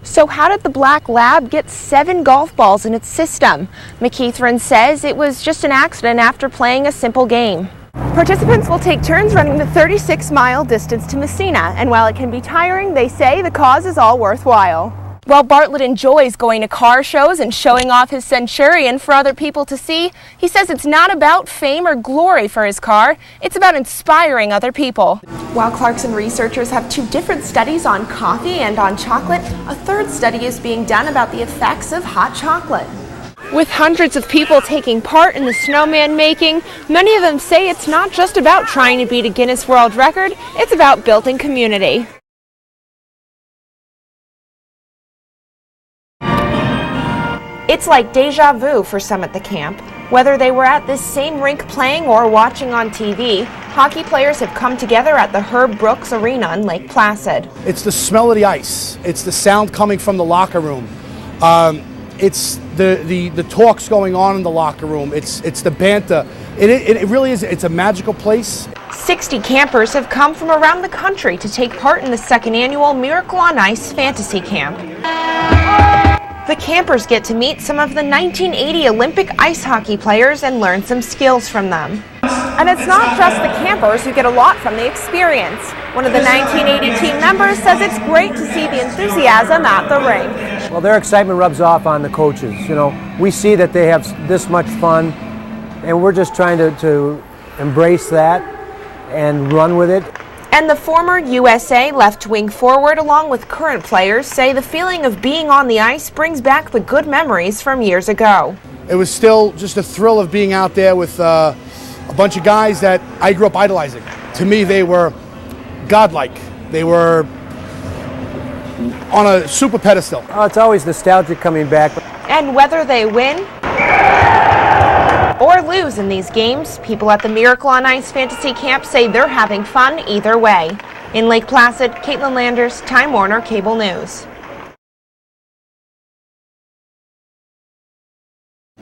So how did the Black Lab get 7 golf balls in its system? McKeithran says it was just an accident after playing a simple game. Participants will take turns running the 36-mile distance to Massena, and while it can be tiring, they say the cause is all worthwhile. While Bartlett enjoys going to car shows and showing off his Centurion for other people to see, he says it's not about fame or glory for his car, it's about inspiring other people. While Clarkson researchers have 2 different studies on coffee and on chocolate, a 3rd study is being done about the effects of hot chocolate. With hundreds of people taking part in the snowman making, many of them say it's not just about trying to beat a Guinness World Record, it's about building community. It's like deja vu for some at the camp. Whether they were at this same rink playing or watching on TV, hockey players have come together at the Herb Brooks Arena in Lake Placid. It's the smell of the ice. It's the sound coming from the locker room. It's the talks going on in the locker room. It's the banter. It really is. It's a magical place. 60 campers have come from around the country to take part in the 2nd annual Miracle on Ice Fantasy Camp. The campers get to meet some of the 1980 Olympic ice hockey players and learn some skills from them. And it's not just the campers who get a lot from the experience. One of the 1980 team members says it's great to see the enthusiasm at the rink. Well, their excitement rubs off on the coaches. You know, we see that they have this much fun, and we're just trying to embrace that and run with it. And the former USA left-wing forward, along with current players, say the feeling of being on the ice brings back the good memories from years ago. It was still just a thrill of being out there with a bunch of guys that I grew up idolizing. To me, they were godlike. They were on a super pedestal. Oh, it's always nostalgic coming back. And whether they win or lose in these games, people at the Miracle on Ice Fantasy Camp say they're having fun either way. In Lake Placid, Caitlin Landers, Time Warner Cable News.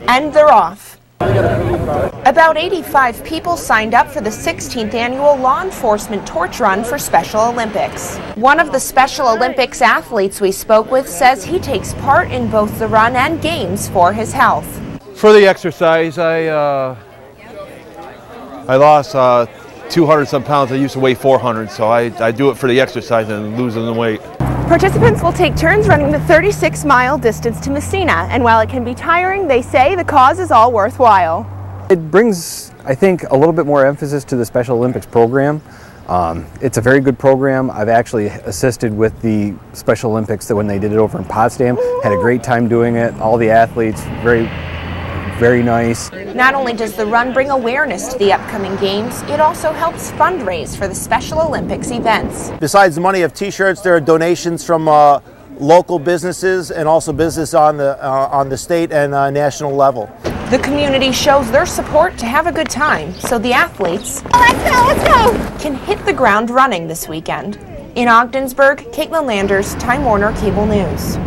And they're off. About 85 people signed up for the 16th annual Law Enforcement Torch Run for Special Olympics. One of the Special Olympics athletes we spoke with says he takes part in both the run and games for his health. For the exercise, I lost 200 some pounds. I used to weigh 400, so I do it for the exercise and losing the weight. Participants will take turns running the 36-mile distance to Massena, and while it can be tiring, they say the cause is all worthwhile. It brings, I think, a little bit more emphasis to the Special Olympics program. It's a very good program. I've actually assisted with the Special Olympics that when they did it over in Potsdam. Had a great time doing it. All the athletes, very nice. Not only does the run bring awareness to the upcoming games, it also helps fundraise for the Special Olympics events. Besides the money of t-shirts, there are donations from local businesses and also business on the state and national level. The community shows their support to have a good time, so the athletes let's go, can hit the ground running this weekend. In Ogdensburg, Caitlin Landers, Time Warner Cable News.